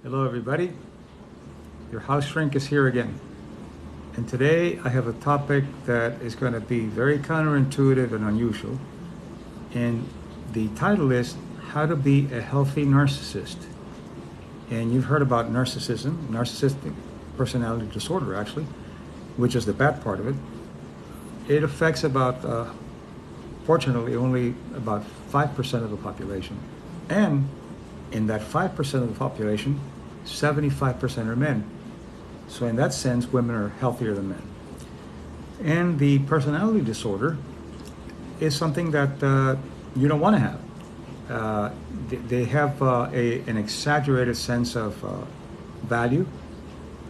Hello everybody, your house shrink is here again. And today I have a topic that is going to be very counterintuitive and unusual. And the title is How to Be a Healthy Narcissist. And you've heard about narcissism, narcissistic personality disorder actually, which is the bad part of it. It affects fortunately, only about 5% of the population. And in that 5% of the population, 75% are men. So in that sense, women are healthier than men. And the personality disorder is something that you don't want to have. They have an exaggerated sense of value.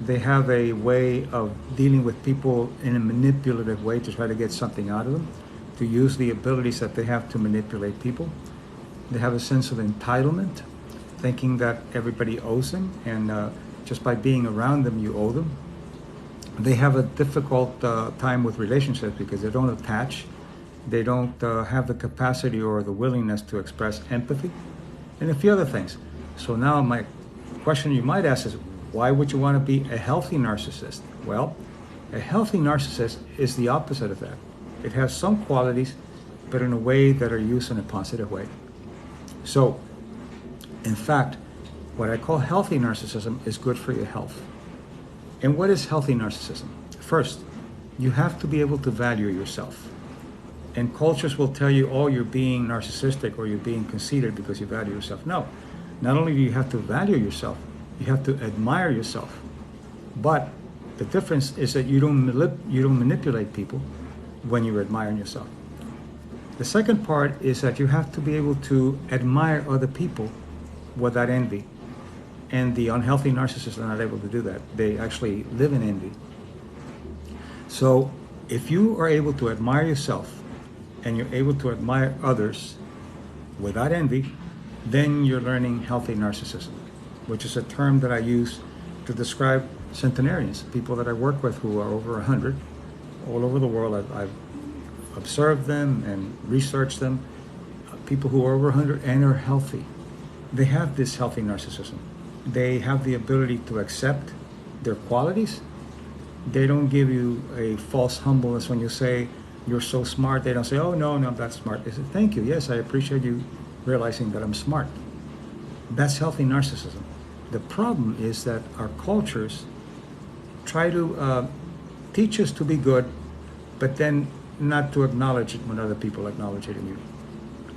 They have a way of dealing with people in a manipulative way to try to get something out of them, to use the abilities that they have to manipulate people. They have a sense of entitlement, thinking that everybody owes them, and just by being around them, you owe them. They have a difficult time with relationships because they don't attach. They don't have the capacity or the willingness to express empathy, and a few other things. So now my question you might ask is, why would you want to be a healthy narcissist? Well, a healthy narcissist is the opposite of that. It has some qualities, but in a way that are used in a positive way. So, in fact, what I call healthy narcissism is good for your health. And what is healthy narcissism? First, you have to be able to value yourself. And cultures will tell you, oh, you're being narcissistic or you're being conceited because you value yourself. No, not only do you have to value yourself, you have to admire yourself. But the difference is that you don't manipulate people when you're admiring yourself. The second part is that you have to be able to admire other people without envy. And the unhealthy narcissists are not able to do that. They actually live in envy. So if you are able to admire yourself and you're able to admire others without envy, then you're learning healthy narcissism, which is a term that I use to describe centenarians, people that I work with who are over 100 all over the world. I've observed them and researched them, people who are over 100 and are healthy. They have this healthy narcissism. They have the ability to accept their qualities. They don't give you a false humbleness when you say you're so smart. They don't say, oh, no, I'm not smart. They say, thank you. Yes, I appreciate you realizing that I'm smart. That's healthy narcissism. The problem is that our cultures try to teach us to be good, but then not to acknowledge it when other people acknowledge it in you.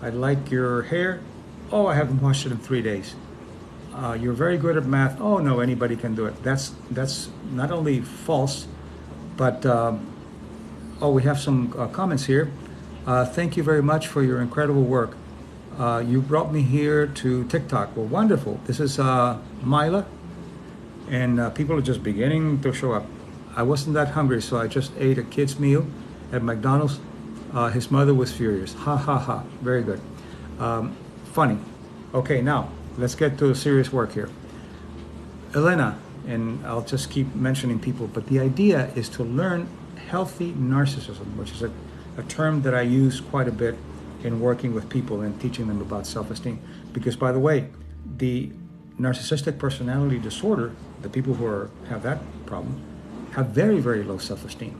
I like your hair. Oh, I haven't washed it in 3 days. You're very good at math. Oh, no, anybody can do it. That's not only false, but we have some comments here. Thank you very much for your incredible work. You brought me here to TikTok. Well, wonderful. This is Mila, and people are just beginning to show up. I wasn't that hungry, so I just ate a kid's meal at McDonald's. His mother was furious. Ha, ha, ha. Very good. Funny. Okay, now let's get to serious work here. Elena, and I'll just keep mentioning people, but the idea is to learn healthy narcissism, which is a term that I use quite a bit in working with people and teaching them about self-esteem. Because, by the way, the narcissistic personality disorder, the people who have that problem, have very, very low self-esteem.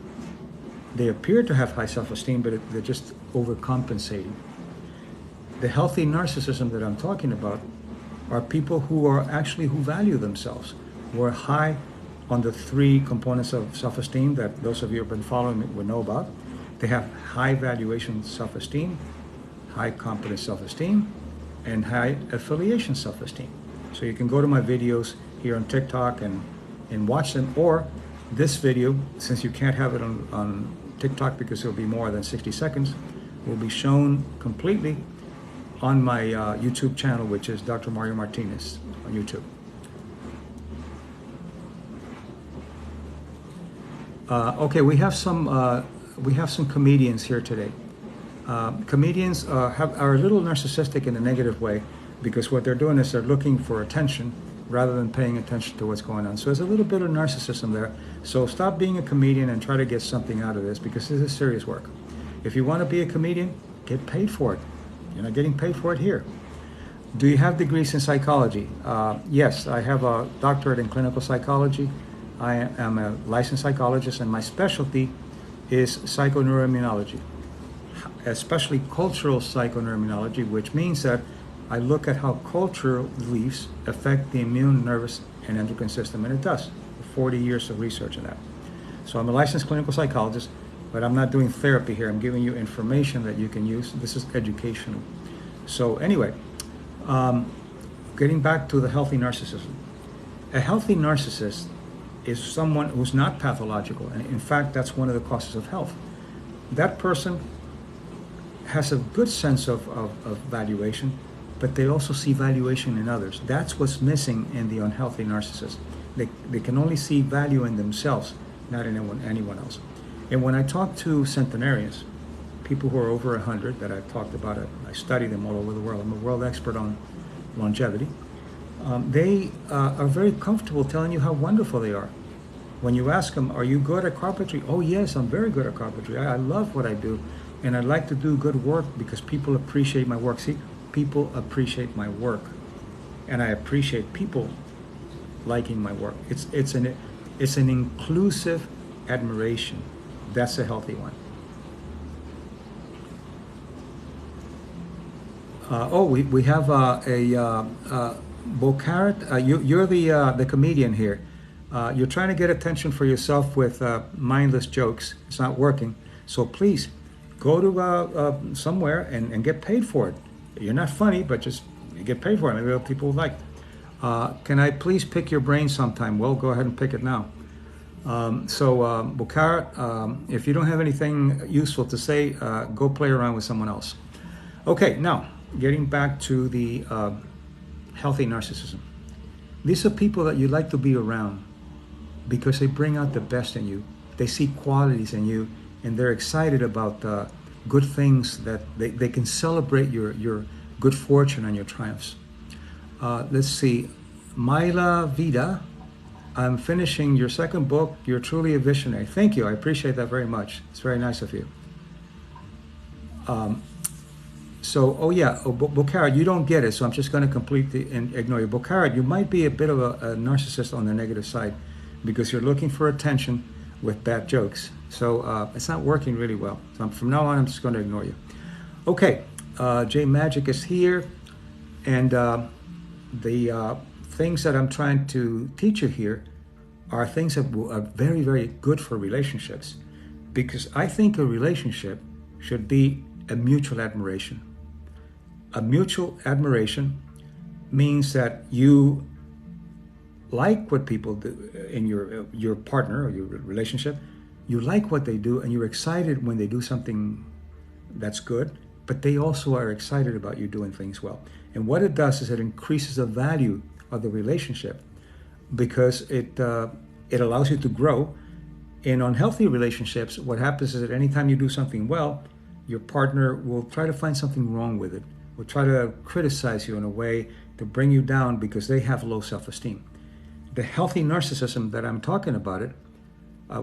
They appear to have high self-esteem, but they're just overcompensating. The healthy narcissism that I'm talking about are people who value themselves, who are high on the 3 components of self-esteem that those of you who have been following me would know about. They have high valuation self-esteem, high competence self-esteem, and high affiliation self-esteem. So you can go to my videos here on TikTok and watch them, or this video, since you can't have it on TikTok because it'll be more than 60 seconds, will be shown completely on my YouTube channel, which is Dr. Mario Martinez on YouTube. Okay, we have some comedians here today. Comedians are a little narcissistic in a negative way, because what they're doing is they're looking for attention rather than paying attention to what's going on. So there's a little bit of narcissism there. So stop being a comedian and try to get something out of this, because this is serious work. If you want to be a comedian, get paid for it. You're not getting paid for it here. Do you have degrees in psychology? Yes, I have a doctorate in clinical psychology. I am a licensed psychologist, and my specialty is psychoneuroimmunology, especially cultural psychoneuroimmunology, which means that I look at how cultural beliefs affect the immune, nervous, and endocrine system, and it does. 40 years of research in that. So I'm a licensed clinical psychologist, but I'm not doing therapy here. I'm giving you information that you can use. This is educational. So anyway, getting back to the healthy narcissism. A healthy narcissist is someone who's not pathological, and in fact, that's one of the causes of health. That person has a good sense of valuation, but they also see valuation in others. That's what's missing in the unhealthy narcissist. They can only see value in themselves, not in anyone else. And when I talk to centenarians, people who are over 100 that I've talked about, I study them all over the world. I'm a world expert on longevity. They are very comfortable telling you how wonderful they are. When you ask them, are you good at carpentry? Oh yes, I'm very good at carpentry. I love what I do, and I like to do good work because people appreciate my work. See, people appreciate my work, and I appreciate people liking my work. It's an inclusive admiration. That's a healthy one. We have Bo Carrot. You're the comedian here. You're trying to get attention for yourself with mindless jokes. It's not working. So please go to somewhere and get paid for it. You're not funny, but just get paid for it. Maybe people will like. Can I please pick your brain sometime? Well, go ahead and pick it now. Bo Carrot, if you don't have anything useful to say, go play around with someone else. Okay, now getting back to the healthy narcissism. These are people that you like to be around because they bring out the best in you. They see qualities in you, and they're excited about good things that they can celebrate your good fortune and your triumphs. Let's see, Myla Vida, I'm finishing your second book. You're truly a visionary. Thank you. I appreciate that very much. It's very nice of you. Bocarat, you don't get it, so I'm just going to completely ignore you. Bocarat, you might be a bit of a narcissist on the negative side because you're looking for attention with bad jokes. So it's not working really well. So from now on, I'm just going to ignore you. Okay, J Magic is here, and the things that I'm trying to teach you here are things that are very, very good for relationships, because I think a relationship should be a mutual admiration. A mutual admiration means that you like what people do in your partner or your relationship. You like what they do, and you're excited when they do something that's good, but they also are excited about you doing things well. And what it does is it increases the value of the relationship, because it allows you to grow. In unhealthy relationships, what happens is that anytime you do something well, your partner will try to find something wrong with it, will try to criticize you in a way to bring you down because they have low self-esteem. The healthy narcissism that I'm talking about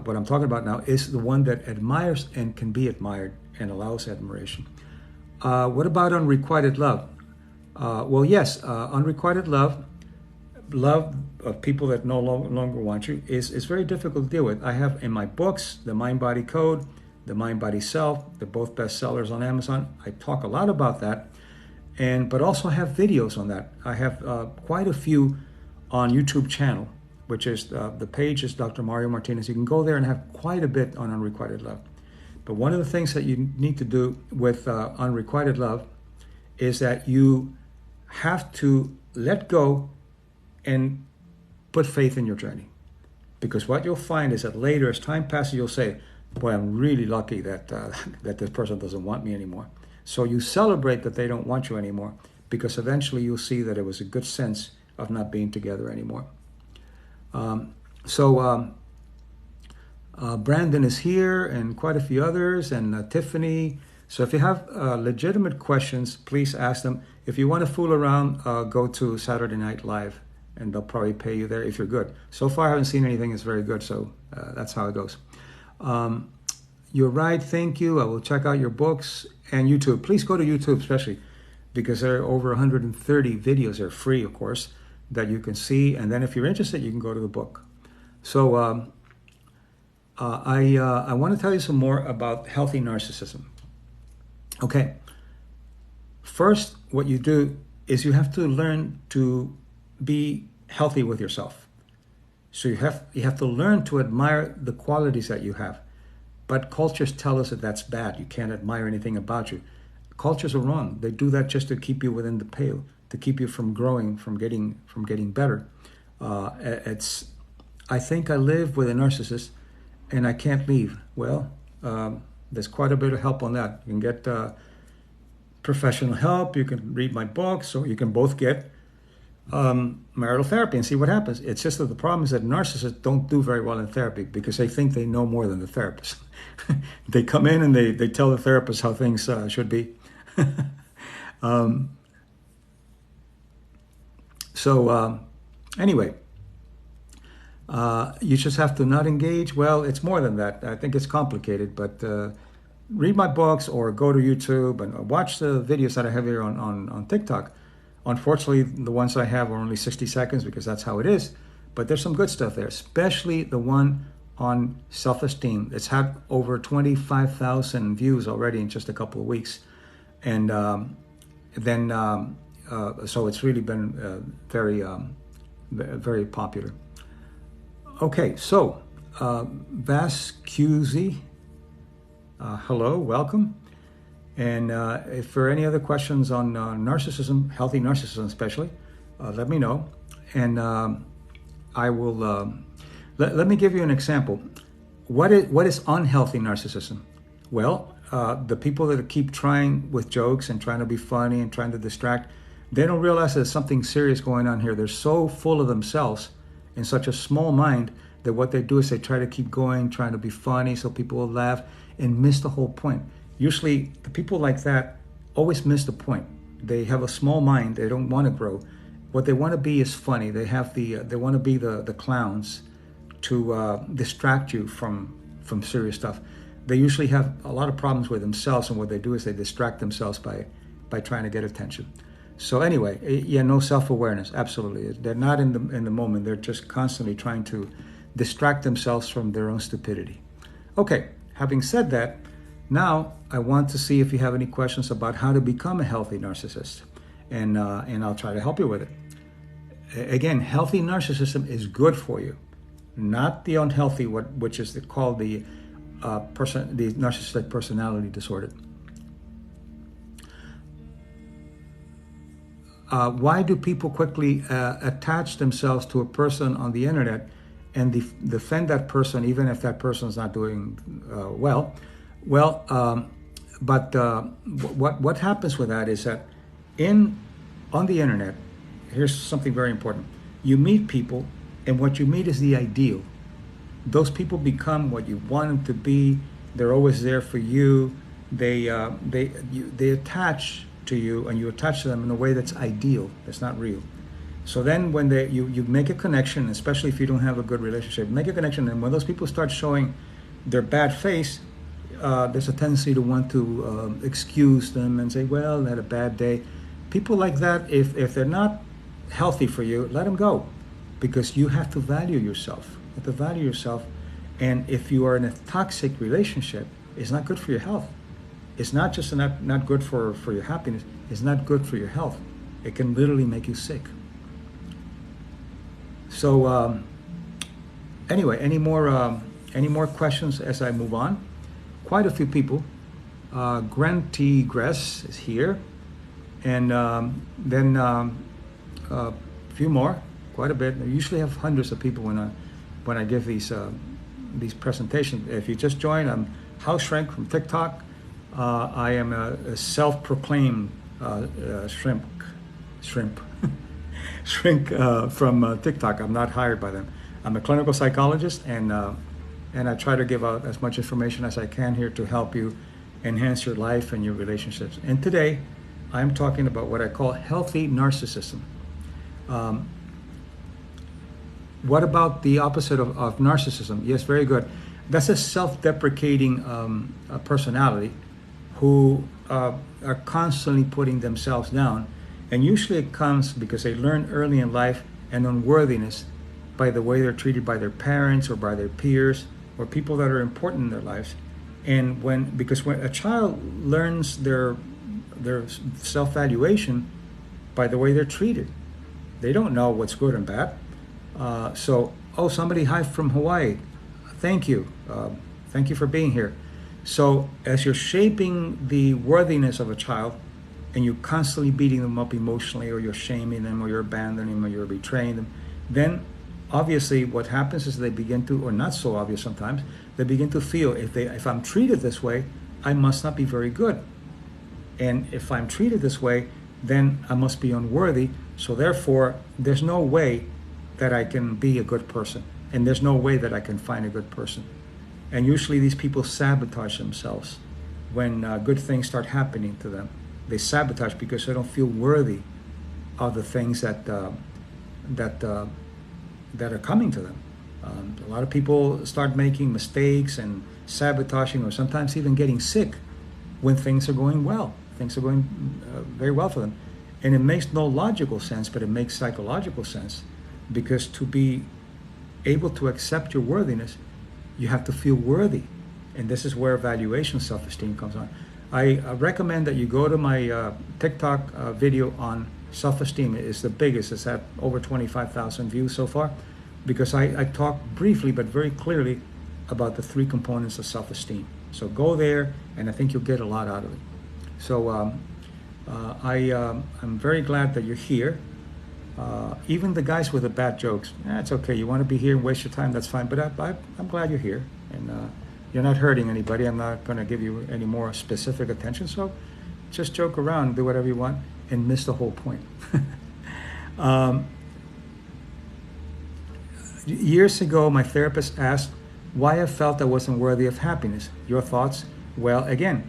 what I'm talking about now, is the one that admires and can be admired and allows admiration. What about unrequited love? Well, yes, unrequited love of people that no longer want you is very difficult to deal with. I have in my books, The Mind-Body Code, The Mind-Body Self, they're both bestsellers on Amazon. I talk a lot about that, but also have videos on that. I have quite a few on YouTube channel, which is the page is Dr. Mario Martinez. You can go there and have quite a bit on unrequited love. But one of the things that you need to do with unrequited love is that you have to let go and put faith in your journey. Because what you'll find is that later, as time passes, you'll say, boy, I'm really lucky that this person doesn't want me anymore. So you celebrate that they don't want you anymore, because eventually you'll see that it was a good sense of not being together anymore. Brandon is here, and quite a few others, and Tiffany. So if you have legitimate questions, please ask them. If you want to fool around, go to Saturday Night Live, and they'll probably pay you there if you're good. So far, I haven't seen anything that's very good, so that's how it goes. You're right, thank you. I will check out your books and YouTube. Please go to YouTube, especially. because there are over 130 videos. They're free, of course, that you can see. And then if you're interested, you can go to the book. So I want to tell you some more about healthy narcissism. Okay. First, what you do is you have to learn to be healthy with yourself. So you have to learn to admire the qualities that you have. But cultures tell us that that's bad. You can't admire anything about you. Cultures are wrong. They do that just to keep you within the pale, to keep you from growing, from getting better. I think I live with a narcissist, and I can't leave. Well, there's quite a bit of help on that. You can get professional help. You can read my books, or you can both get marital therapy and see what happens. It's just that the problem is that narcissists don't do very well in therapy because they think they know more than the therapist. They come in and they tell the therapist how things should be. Anyway, you just have to not engage. Well, it's more than that. I think it's complicated, but read my books or go to YouTube and watch the videos that I have here on TikTok. Unfortunately, the ones I have are only 60 seconds because that's how it is. But there's some good stuff there, especially the one on self-esteem. It's had over 25,000 views already in just a couple of weeks. And so it's really been very popular. Okay, so Vascusi, hello, welcome. And if there are any other questions on narcissism, healthy narcissism especially, let me know. And I will, let me give you an example. What is unhealthy narcissism? Well, the people that keep trying with jokes and trying to be funny and trying to distract, they don't realize there's something serious going on here. They're so full of themselves in such a small mind that what they do is they try to keep going, trying to be funny so people will laugh and miss the whole point. Usually, the people like that always miss the point. They have a small mind. They don't want to grow. What they want to be is funny. They want to be the clowns to distract you from serious stuff. They usually have a lot of problems with themselves, and what they do is they distract themselves by trying to get attention. So anyway, yeah, no self-awareness. Absolutely, they're not in the moment. They're just constantly trying to distract themselves from their own stupidity. Okay, having said that. Now, I want to see if you have any questions about how to become a healthy narcissist, and I'll try to help you with it. Again, healthy narcissism is good for you, not the unhealthy, which is called the narcissistic personality disorder. Why do people quickly attach themselves to a person on the internet and defend that person, even if that person is not doing well? Well, what happens with that is that on the internet, here's something very important. You meet people, and what you meet is the ideal. Those people become what you want them to be. They're always there for you. They attach to you, and you attach to them in a way that's ideal. That's not real. So then when you make a connection, especially if you don't have a good relationship, make a connection, and when those people start showing their bad face, there's a tendency to want to excuse them and say, well, they had a bad day. People like that, if they're not healthy for you, let them go, because you have to value yourself. You have to value yourself. And if you are in a toxic relationship, it's not good for your health. It's not just not good for your happiness. It's not good for your health. It can literally make you sick. So anyway, any more questions as I move on? Quite a few people. Grant Gress is here, and then a few more, quite a bit. I usually have hundreds of people when I give these presentations. If you just joined, I'm House Shrink from TikTok. I am a self-proclaimed shrink from TikTok. I'm not hired by them. I'm a clinical psychologist, and I try to give out as much information as I can here to help you enhance your life and your relationships. And today, I'm talking about what I call healthy narcissism. What about the opposite of narcissism? Yes, very good. That's a self-deprecating personality who are constantly putting themselves down, and usually it comes because they learn early in life an unworthiness by the way they're treated by their parents or by their peers or people that are important in their lives. And because when a child learns their self-valuation by the way they're treated, they don't know what's good and bad. Somebody hi from Hawaii, thank you for being here. So as you're shaping the worthiness of a child and you're constantly beating them up emotionally, or you're shaming them, or you're abandoning them, or you're betraying them, then obviously what happens is they begin to, or not so obvious sometimes, they begin to feel, if I'm treated this way, I must not be very good. And if I'm treated this way, then I must be unworthy. So therefore, there's no way that I can be a good person. And there's no way that I can find a good person. And usually these people sabotage themselves when good things start happening to them. They sabotage because they don't feel worthy of the things that are coming to them. A lot of people start making mistakes and sabotaging, or sometimes even getting sick when things are going well. Things are going very well for them. And it makes no logical sense, but it makes psychological sense, because to be able to accept your worthiness, you have to feel worthy. And this is where evaluation self-esteem comes on. I recommend that you go to my TikTok video on self-esteem. It's the biggest. It's at over 25,000 views so far, because I talk briefly but very clearly about the three components of self-esteem. So go there, and I think you'll get a lot out of it. So I'm very glad that you're here. Even the guys with the bad jokes, it's okay. You want to be here and waste your time, that's fine. But I'm glad you're here, and you're not hurting anybody. I'm not going to give you any more specific attention. So just joke around, do whatever you want, and miss the whole point. Years ago, my therapist asked why I felt I wasn't worthy of happiness. Your thoughts? Well, again,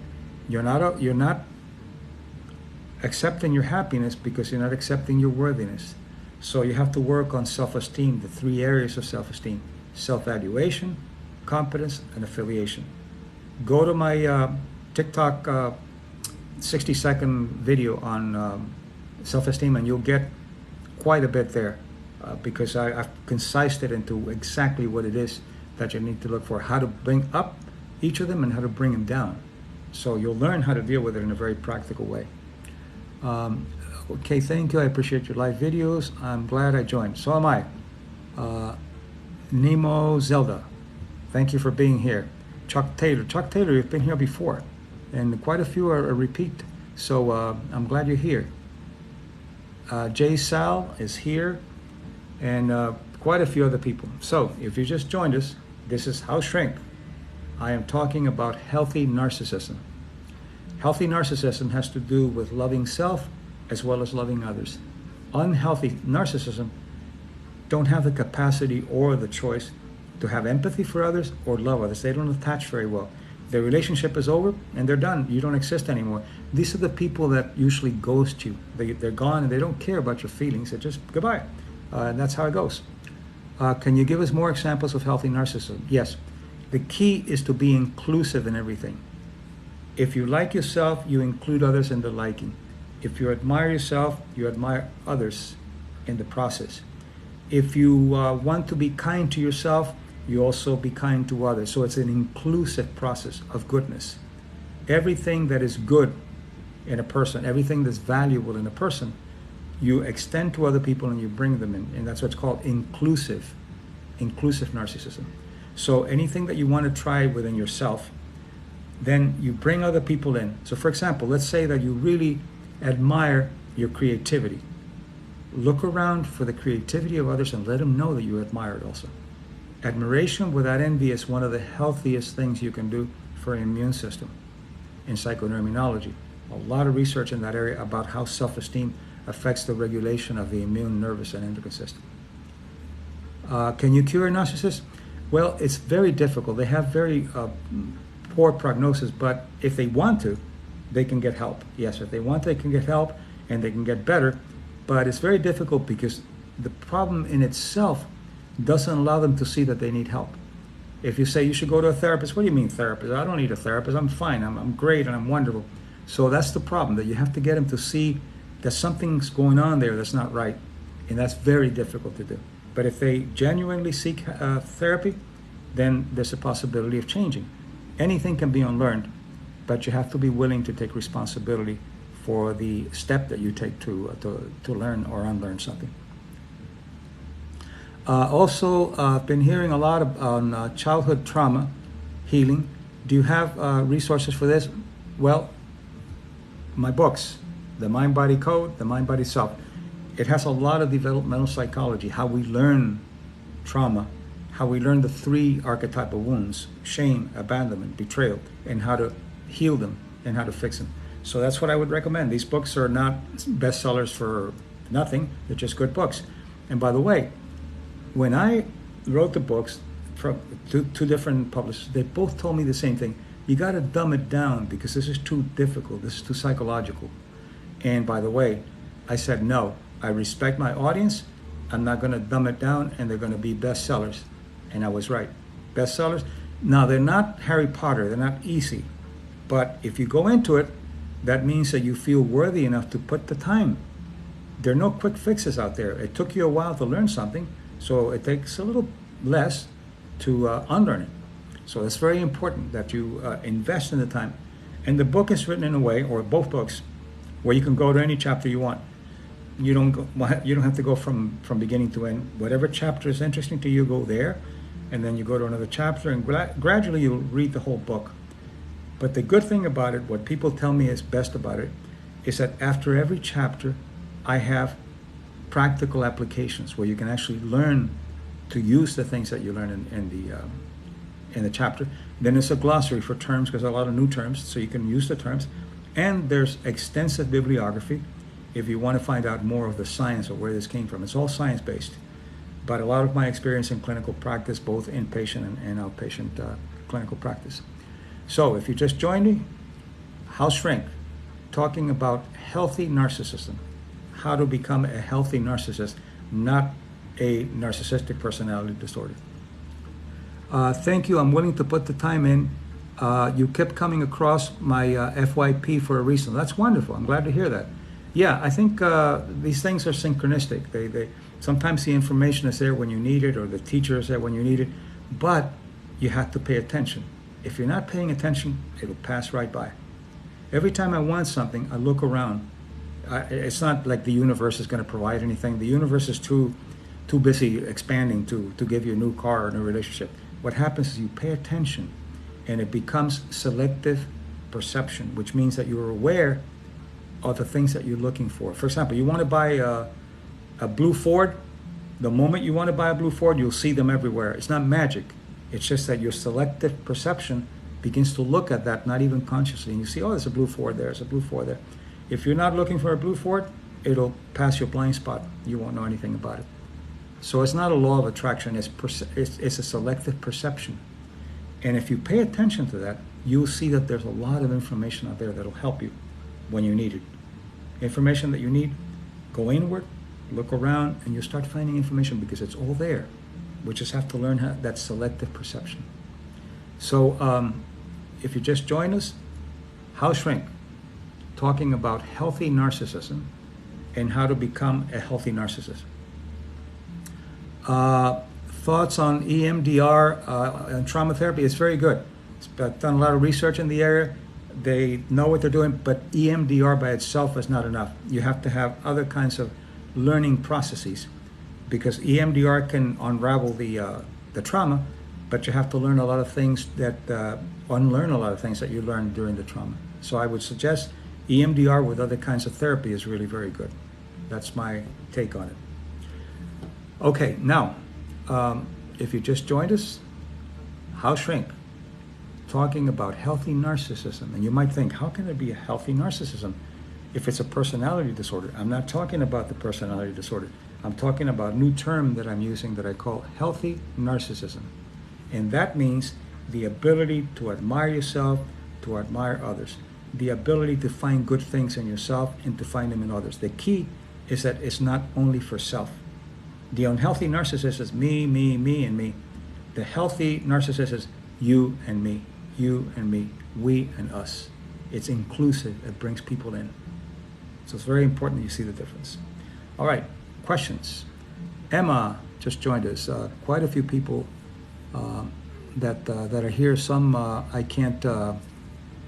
you're not accepting your happiness because you're not accepting your worthiness. So you have to work on self-esteem, the three areas of self-esteem: self-valuation, competence, and affiliation. Go to my TikTok 60-second video on self-esteem, and you'll get quite a bit there, because I've concised it into exactly what it is that you need to look for, how to bring up each of them and how to bring them down. So you'll learn how to deal with it in a very practical way. Okay, thank you. I appreciate your live videos. I'm glad I joined. So am I. Nemo Zelda, thank you for being here. Chuck Taylor, you've been here before, and quite a few are a repeat. So I'm glad you're here. Jay Sal is here, and quite a few other people. So if you just joined us, this is House Shrink. I am talking about healthy narcissism. Healthy narcissism has to do with loving self as well as loving others. Unhealthy narcissism don't have the capacity or the choice to have empathy for others or love others. They don't attach very well. Their relationship is over and they're done. You don't exist anymore. These are the people that usually ghost you. They're gone and they don't care about your feelings. They're just goodbye. And that's how it goes. Can you give us more examples of healthy narcissism? Yes. The key is to be inclusive in everything. If you like yourself, you include others in the liking. If you admire yourself, you admire others in the process. If you want to be kind to yourself, you also be kind to others. So it's an inclusive process of goodness. Everything that is good in a person, everything that's valuable in a person, you extend to other people and you bring them in. And that's what's called inclusive narcissism. So anything that you want to try within yourself, then you bring other people in. So for example, let's say that you really admire your creativity. Look around for the creativity of others and let them know that you admire it also. Admiration without envy is one of the healthiest things you can do for an immune system in psychoneuroimmunology. A lot of research in that area about how self-esteem affects the regulation of the immune, nervous, and endocrine system. Can you cure a narcissist? Well, it's very difficult. They have very poor prognosis, but if they want to, they can get help. Yes, if they want, they can get help and they can get better, but it's very difficult because the problem in itself doesn't allow them to see that they need help. If you say you should go to a therapist, what do you mean therapist? I don't need a therapist, I'm fine, I'm great and I'm wonderful. So that's the problem, that you have to get them to see that something's going on there that's not right. And that's very difficult to do. But if they genuinely seek therapy, then there's a possibility of changing. Anything can be unlearned, but you have to be willing to take responsibility for the step that you take to learn or unlearn something. Also, I've been hearing a lot on childhood trauma healing. Do you have resources for this? Well, my books, The Mind-Body Code, The Mind-Body Self. It has a lot of developmental psychology, how we learn trauma, how we learn the 3 archetypal wounds: shame, abandonment, betrayal, and how to heal them and how to fix them. So that's what I would recommend. These books are not bestsellers for nothing. They're just good books. And by the way, when I wrote the books from two different publishers, they both told me the same thing. You got to dumb it down because this is too difficult. This is too psychological. And by the way, I said, no, I respect my audience. I'm not going to dumb it down, and they're going to be bestsellers. And I was right. Bestsellers. Now, they're not Harry Potter. They're not easy. But if you go into it, that means that you feel worthy enough to put the time. There are no quick fixes out there. It took you a while to learn something, so it takes a little less to unlearn it. So it's very important that you invest in the time. And the book is written in a way, or both books, where you can go to any chapter you want. You don't have to go from beginning to end. Whatever chapter is interesting to you, go there, and then you go to another chapter, and gradually you'll read the whole book. But the good thing about it, what people tell me is best about it, is that after every chapter, I have practical applications where you can actually learn to use the things that you learn in the chapter. Then there's a glossary for terms, because a lot of new terms, so you can use the terms. And there's extensive bibliography if you want to find out more of the science of where this came from. It's all science-based. But a lot of my experience in clinical practice, both inpatient and outpatient clinical practice. So if you just joined me, House Shrink, talking about healthy narcissism, how to become a healthy narcissist, not a narcissistic personality disorder. Thank you. I'm willing to put the time in. You kept coming across my FYP for a reason. That's wonderful. I'm glad to hear that. Yeah, I think these things are synchronistic. They sometimes the information is there when you need it, or the teacher is there when you need it, but you have to pay attention. If you're not paying attention, it'll pass right by. Every time I want something, I look around. It's not like the universe is going to provide anything. The universe is too busy expanding to give you a new car or a new relationship. What happens is you pay attention, and it becomes selective perception, which means that you're aware of the things that you're looking for. For example, you want to buy a blue Ford. The moment you want to buy a blue Ford, you'll see them everywhere. It's not magic. It's just that your selective perception begins to look at that, not even consciously. And you see, oh, there's a blue Ford there, there's a blue Ford there. If you're not looking for a blue Ford, it'll pass your blind spot. You won't know anything about it. So it's not a law of attraction, it's a selective perception. And if you pay attention to that, you'll see that there's a lot of information out there that'll help you when you need it. Information that you need, go inward, look around, and you'll start finding information because it's all there. We just have to learn that selective perception. So if you just joined us, House Shrink, talking about healthy narcissism and how to become a healthy narcissist. Thoughts on EMDR and trauma therapy? It's very good. I've done a lot of research in the area. They know what they're doing, but EMDR by itself is not enough. You have to have other kinds of learning processes, because EMDR can unravel the trauma, but you have to learn a lot of things unlearn a lot of things that you learned during the trauma. So I would suggest EMDR with other kinds of therapy is really very good. That's my take on it. Okay, now, if you just joined us, House Shrink, talking about healthy narcissism. And you might think, how can it be a healthy narcissism if it's a personality disorder? I'm not talking about the personality disorder. I'm talking about a new term that I'm using that I call healthy narcissism. And that means the ability to admire yourself, to admire others, the ability to find good things in yourself and to find them in others. The key is that it's not only for self. The unhealthy narcissist is me, me, me, and me. The healthy narcissist is you and me, we and us. It's inclusive. It brings people in. So it's very important that you see the difference. All right, questions. Emma just joined us. Quite a few people that are here. Some I can't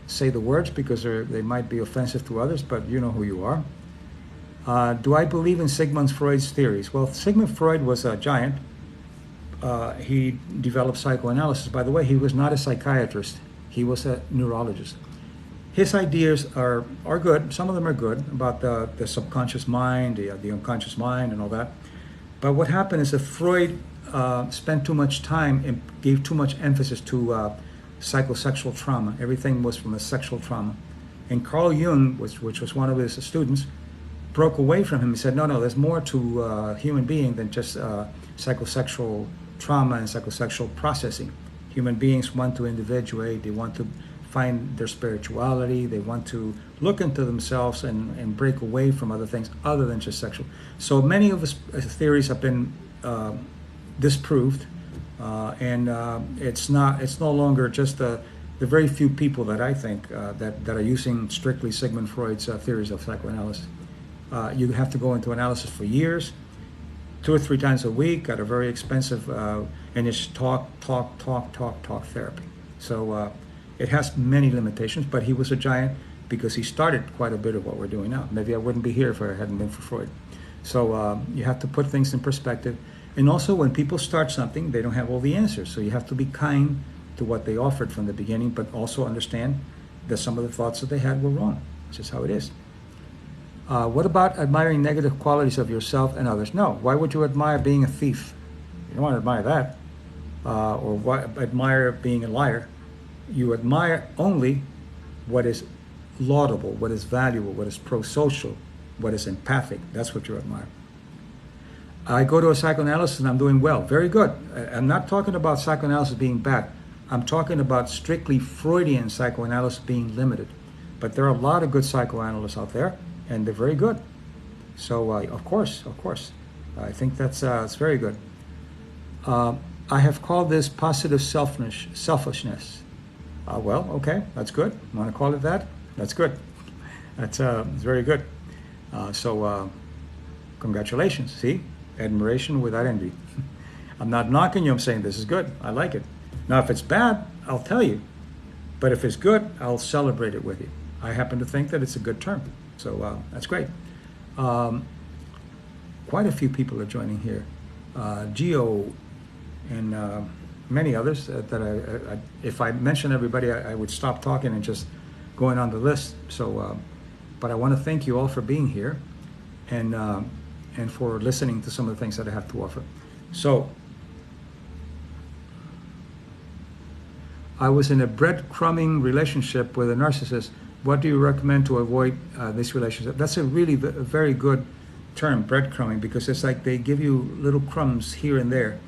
say the words because they might be offensive to others, but you know who you are. Do I believe in Sigmund Freud's theories? Well, Sigmund Freud was a giant. He developed psychoanalysis. By the way, he was not a psychiatrist. He was a neurologist. His ideas are good. Some of them are good about the subconscious mind, the unconscious mind, and all that. But what happened is that Freud spent too much time and gave too much emphasis to psychosexual trauma. Everything was from a sexual trauma. And Carl Jung, which was one of his students, broke away from him. He said, no, there's more to a human being than just psychosexual trauma and psychosexual processing. Human beings want to individuate. They want to find their spirituality. They want to look into themselves and break away from other things other than just sexual. So many of his theories have been disproved, and it's no longer just the very few people that I think that are using strictly Sigmund Freud's theories of psychoanalysis. You have to go into analysis for years, 2 or 3 times a week at a very expensive, and it's talk therapy. So it has many limitations, but he was a giant because he started quite a bit of what we're doing now. Maybe I wouldn't be here if it hadn't been for Freud. So you have to put things in perspective. And also when people start something, they don't have all the answers. So you have to be kind to what they offered from the beginning, but also understand that some of the thoughts that they had were wrong. It's just how it is. What about admiring negative qualities of yourself and others? No. Why would you admire being a thief? You don't want to admire that. Or admire being a liar. You admire only what is laudable, what is valuable, what is pro-social, what is empathic. That's what you admire. I go to a psychoanalyst and I'm doing well. Very good. I'm not talking about psychoanalysis being bad. I'm talking about strictly Freudian psychoanalysis being limited. But there are a lot of good psychoanalysts out there, and they're very good. So, of course, I think that's it's very good. I have called this positive selfishness. Well, okay, that's good. You want to call it that? That's good. That's it's very good. So, congratulations. See? Admiration without envy. I'm not knocking you. I'm saying this is good. I like it. Now, if it's bad, I'll tell you. But if it's good, I'll celebrate it with you. I happen to think that it's a good term. So that's great. Quite a few people are joining here. Geo and many others that I if I mention everybody, I would stop talking and just going on the list. So, but I want to thank you all for being here and for listening to some of the things that I have to offer. So, I was in a breadcrumbing relationship with a narcissist. What do you recommend to avoid this relationship? That's a really very good term, breadcrumbing, because it's like they give you little crumbs here and there.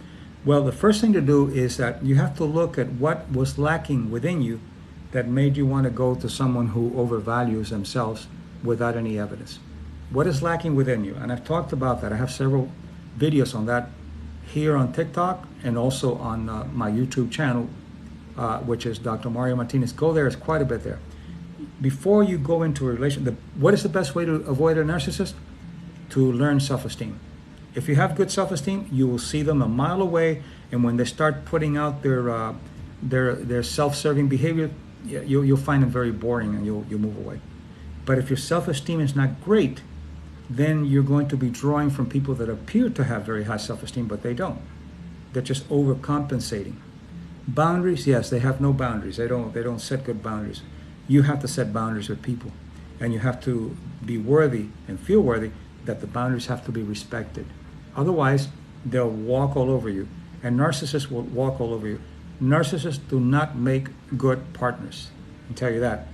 Well, the first thing to do is that you have to look at what was lacking within you that made you want to go to someone who overvalues themselves without any evidence. What is lacking within you? And I've talked about that. I have several videos on that here on TikTok and also on my YouTube channel, which is Dr. Mario Martinez. Go there. It's quite a bit there. Before you go into a relationship, what is the best way to avoid a narcissist? To learn self-esteem. If you have good self-esteem, you will see them a mile away, and when they start putting out their self-serving behavior, you'll find them very boring, and you'll move away. But if your self-esteem is not great, then you're going to be drawing from people that appear to have very high self-esteem, but they don't. They're just overcompensating. Boundaries, yes, they have no boundaries. They don't set good boundaries. You have to set boundaries with people, and you have to be worthy and feel worthy that the boundaries have to be respected. Otherwise, they'll walk all over you, and narcissists will walk all over you. Narcissists do not make good partners. I can tell you that.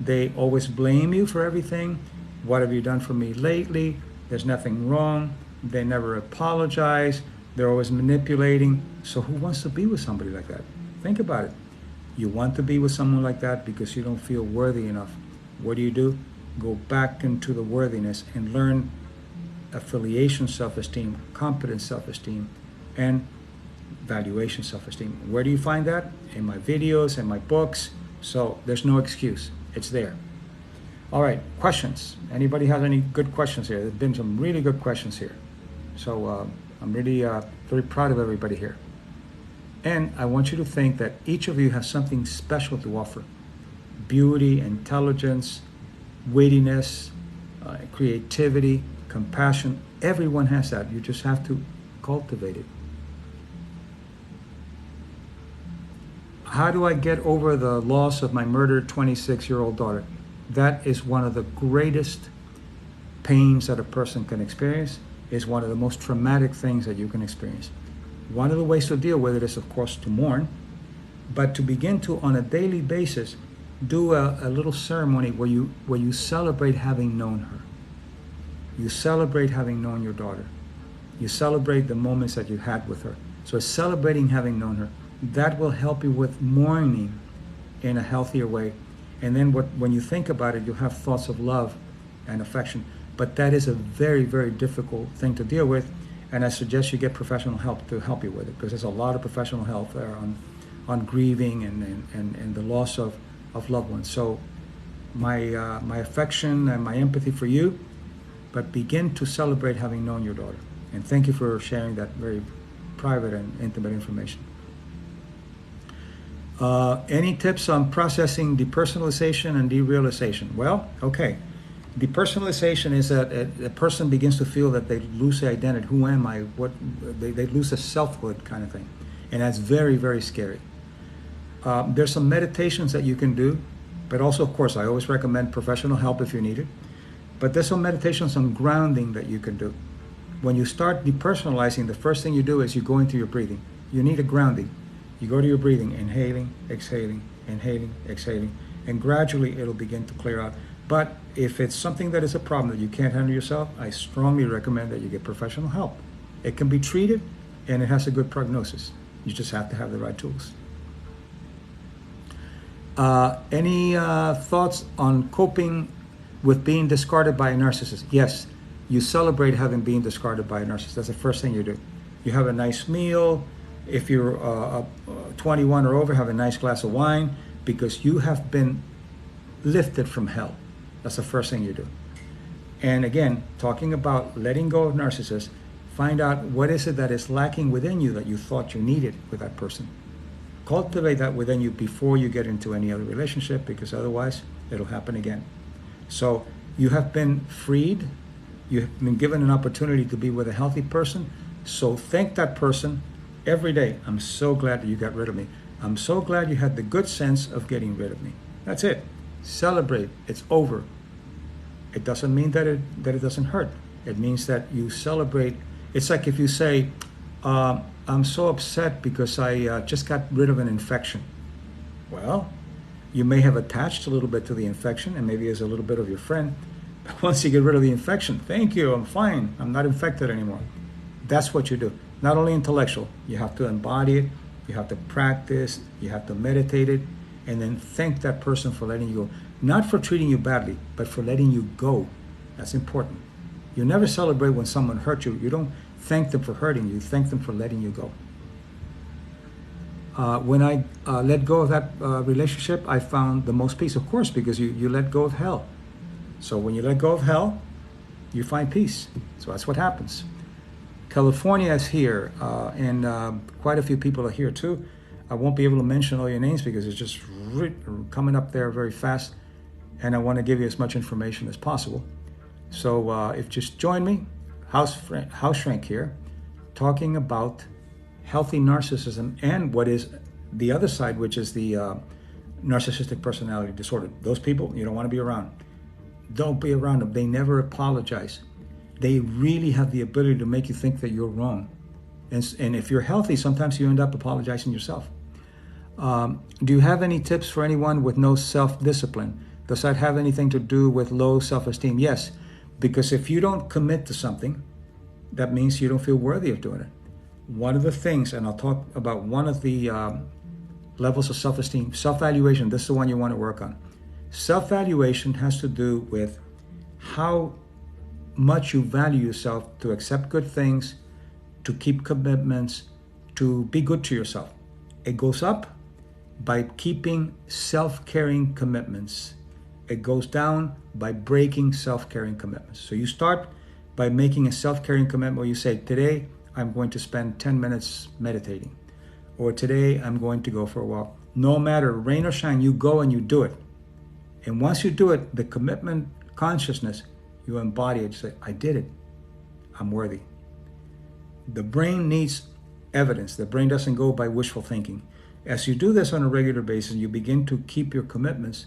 They always blame you for everything. What have you done for me lately? There's nothing wrong. They never apologize. They're always manipulating. So who wants to be with somebody like that? Think about it. You want to be with someone like that because you don't feel worthy enough. What do? Go back into the worthiness and learn affiliation self-esteem, competence self-esteem, and valuation self-esteem. Where do you find that? In my videos and my books. So there's no excuse. It's there. All right, questions. Anybody has any good questions here? There's been some really good questions here. So I'm really very proud of everybody here. And I want you to think that each of you has something special to offer. Beauty, intelligence, wittiness, creativity, compassion. Everyone has that. You just have to cultivate it. How do I get over the loss of my murdered 26-year-old daughter? That is one of the greatest pains that a person can experience. It's one of the most traumatic things that you can experience. One of the ways to deal with it is, of course, to mourn, but to begin to, on a daily basis, do a little ceremony where you celebrate having known her. You celebrate having known your daughter. You celebrate the moments that you had with her. So celebrating having known her, that will help you with mourning in a healthier way. And then when you think about it, you'll have thoughts of love and affection. But that is a very, very difficult thing to deal with. And I suggest you get professional help to help you with it, because there's a lot of professional help there on grieving and the loss of loved ones. So my affection and my empathy for you, but begin to celebrate having known your daughter. And thank you for sharing that very private and intimate information. Any tips on processing depersonalization and derealization? Well, okay. Depersonalization is that a person begins to feel that they lose their identity. Who am I? What they lose a selfhood kind of thing. And that's very, very scary. There's some meditations that you can do, but also, of course, I always recommend professional help if you need it. But there's some meditations on grounding that you can do. When you start depersonalizing, the first thing you do is you go into your breathing. You need a grounding. You go to your breathing, inhaling, exhaling, and gradually it'll begin to clear out. But if it's something that is a problem that you can't handle yourself, I strongly recommend that you get professional help. It can be treated, and it has a good prognosis. You just have to have the right tools. Any thoughts on coping with being discarded by a narcissist? Yes, you celebrate having been discarded by a narcissist. That's the first thing you do. You have a nice meal. If you're 21 or over, have a nice glass of wine, because you have been lifted from hell. That's the first thing you do. And again, talking about letting go of narcissists, find out what is it that is lacking within you that you thought you needed with that person. Cultivate that within you before you get into any other relationship, because otherwise it'll happen again. So you have been freed. You have been given an opportunity to be with a healthy person. So thank that person every day. I'm so glad that you got rid of me. I'm so glad you had the good sense of getting rid of me. That's it. Celebrate. It's over. It doesn't mean that it doesn't hurt. It means that you celebrate. It's like if you say, I'm so upset because I just got rid of an infection. Well, you may have attached a little bit to the infection, and maybe as a little bit of your friend. But once you get rid of the infection, thank you, I'm fine. I'm not infected anymore. That's what you do. Not only intellectual, you have to embody it, you have to practice, you have to meditate it, and then thank that person for letting you go. Not for treating you badly, but for letting you go. That's important. You never celebrate when someone hurt you. You don't thank them for hurting you. Thank them for letting you go. When I let go of that relationship, I found the most peace, of course, because you let go of hell. So when you let go of hell, you find peace. So that's what happens. California is here, and quite a few people are here too. I won't be able to mention all your names because it's just coming up there very fast, and I want to give you as much information as possible. So if just join me, House Shrink here, talking about healthy narcissism and what is the other side, which is the narcissistic personality disorder. Those people you don't want to be around. Don't be around them. They never apologize. They really have the ability to make you think that you're wrong. And if you're healthy, sometimes you end up apologizing yourself. Do you have any tips for anyone with no self-discipline? Does that have anything to do with low self-esteem? Yes, because if you don't commit to something, that means you don't feel worthy of doing it. One of the things, and I'll talk about one of the levels of self-esteem, self-valuation, this is the one you want to work on. Self-valuation has to do with how much you value yourself to accept good things, to keep commitments, to be good to yourself. It goes up by keeping self-caring commitments. It goes down by breaking self-caring commitments. So you start by making a self-caring commitment where you say, today I'm going to spend 10 minutes meditating, or today I'm going to go for a walk. No matter rain or shine, you go and you do it. And once you do it, the commitment consciousness, you embody it. You say, I did it. I'm worthy. The brain needs evidence. The brain doesn't go by wishful thinking. As you do this on a regular basis, you begin to keep your commitments.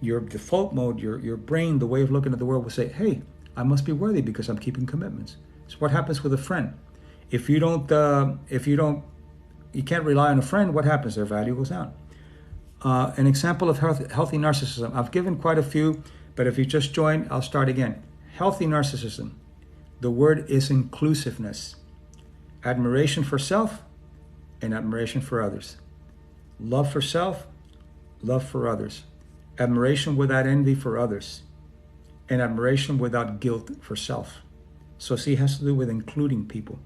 Your default mode, your brain, the way of looking at the world will say, hey, I must be worthy because I'm keeping commitments. So what happens with a friend? If you can't rely on a friend, what happens? Their value goes down. An example of healthy narcissism. I've given quite a few, but if you just joined, I'll start again. Healthy narcissism. The word is inclusiveness. Admiration for self and admiration for others. Love for self, love for others. Admiration without envy for others. And admiration without guilt for self. So see, it has to do with including people.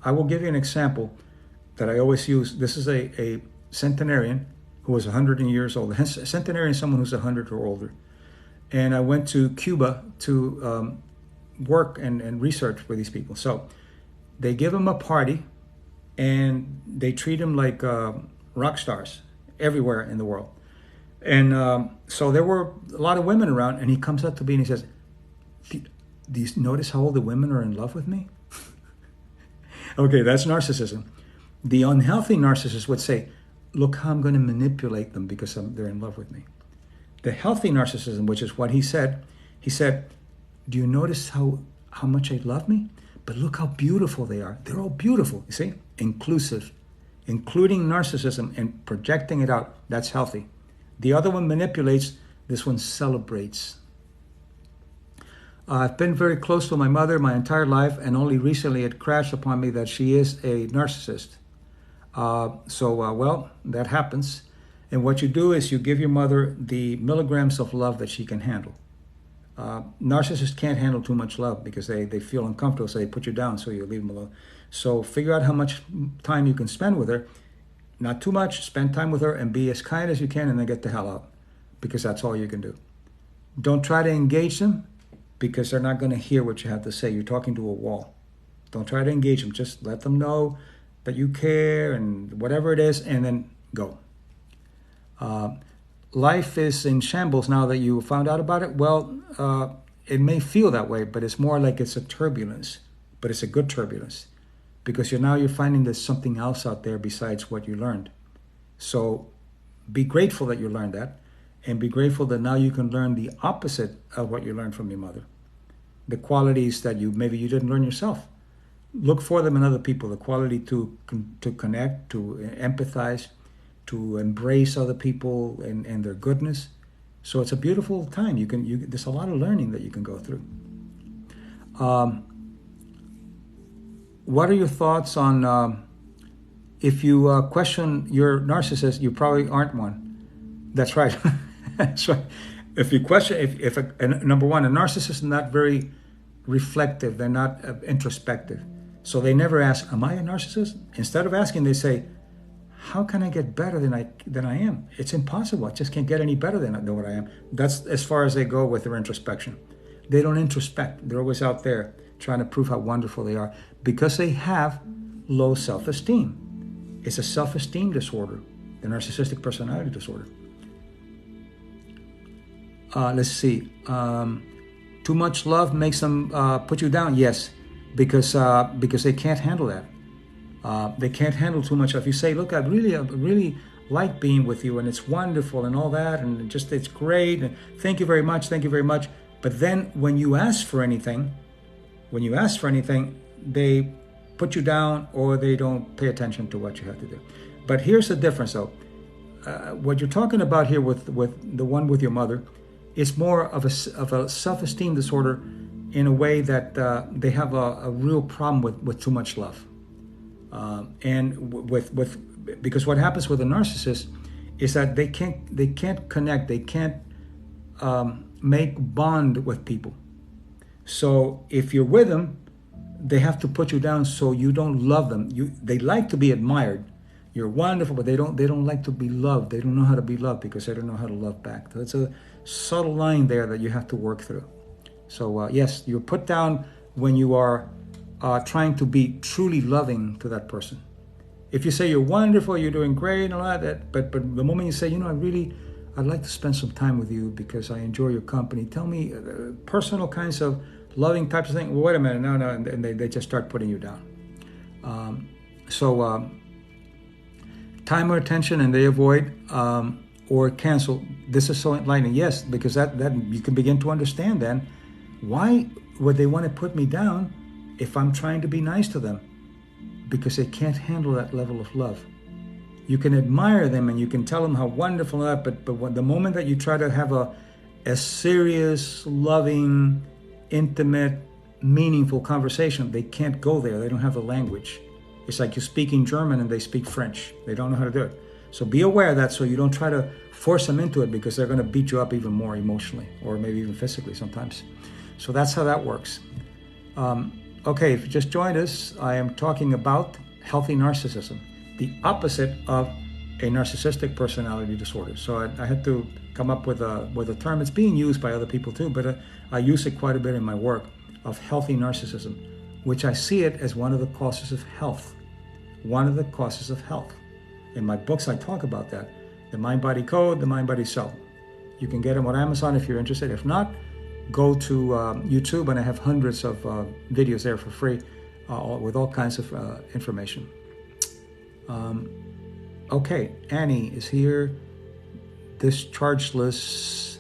I will give you an example that I always use. This is a centenarian who was 100 years old. A centenarian is someone who's 100 or older. And I went to Cuba to work and research with these people. So they give him a party and they treat him like rock stars everywhere in the world. And so there were a lot of women around, and he comes up to me and he says, do you notice how all the women are in love with me? Okay, that's narcissism. The unhealthy narcissist would say, look how I'm going to manipulate them because they're in love with me. The healthy narcissism, which is what he said, do you notice how much they love me? But look how beautiful they are. They're all beautiful, you see? Inclusive. Including narcissism and projecting it out, that's healthy. The other one manipulates, this one celebrates. I've been very close to my mother my entire life, and only recently it crashed upon me that she is a narcissist. Well, that happens. And what you do is you give your mother the milligrams of love that she can handle. Narcissists can't handle too much love because they feel uncomfortable, so they put you down, so you leave them alone. So figure out how much time you can spend with her. Not too much, spend time with her and be as kind as you can, and then get the hell out, because that's all you can do. Don't try to engage them because they're not going to hear what you have to say. You're talking to a wall. Don't try to engage them. Just let them know that you care and whatever it is, and then go. Life is in shambles now that you found out about it. Well, it may feel that way, but it's more like it's a turbulence, but it's a good turbulence. Because you're finding there's something else out there besides what you learned. So be grateful that you learned that, and be grateful that now you can learn the opposite of what you learned from your mother. The qualities that maybe you didn't learn yourself. Look for them in other people. The quality to connect, to empathize, to embrace other people and their goodness. So it's a beautiful time. There's a lot of learning that you can go through. What are your thoughts on if you question your narcissist, you probably aren't one. That's right. That's right. If you question, number one, a narcissist is not very reflective. They're not introspective. So they never ask, am I a narcissist? Instead of asking, they say, how can I get better than I am? It's impossible. I just can't get any better than what I am. That's as far as they go with their introspection. They don't introspect. They're always out there trying to prove how wonderful they are because they have low self-esteem. It's a self-esteem disorder, the narcissistic personality disorder. Let's see. Too much love makes them put you down. Yes, because they can't handle that. They can't handle too much. If you say, look, I really like being with you, and it's wonderful and all that, and just it's great, and thank you very much. But then when you ask for anything, they put you down, or they don't pay attention to what you have to do. But here's the difference, though. What you're talking about here with the one with your mother, it's more of a self-esteem disorder in a way that they have a real problem with too much love. Because what happens with a narcissist is that they can't connect, they can't make bond with people. So if you're with them, they have to put you down so you don't love them. They like to be admired. You're wonderful, but they don't like to be loved. They don't know how to be loved because they don't know how to love back. subtle line there that you have to work through. So yes, you're put down when you are trying to be truly loving to that person. If you say you're wonderful, you're doing great, and all that, but the moment you say, I'd like to spend some time with you because I enjoy your company. Tell me personal kinds of loving types of things. Well, wait a minute, no, and they just start putting you down. Time or attention, and they avoid or cancel. This is so enlightening. Yes, because that you can begin to understand then why would they want to put me down if I'm trying to be nice to them, because they can't handle that level of love. You can admire them and you can tell them how wonderful that, but when the moment that you try to have a serious, loving, intimate, meaningful conversation, they can't go there. They don't have the language. It's like you're speaking German and they speak French. They don't know how to do it. So be aware of that so you don't try to force them into it, because they're going to beat you up even more emotionally or maybe even physically sometimes. So that's how that works. Okay, if you just joined us, I am talking about healthy narcissism, the opposite of a narcissistic personality disorder. So I had to come up with a term. It's being used by other people too, but I use it quite a bit in my work, of healthy narcissism, which I see it as one of the causes of health. One of the causes of health. In my books, I talk about that. The Mind-Body Code, the Mind-Body Cell. You can get them on Amazon if you're interested. If not, go to YouTube, and I have hundreds of videos there for free with all kinds of information. Okay, Annie is here, dischargeless,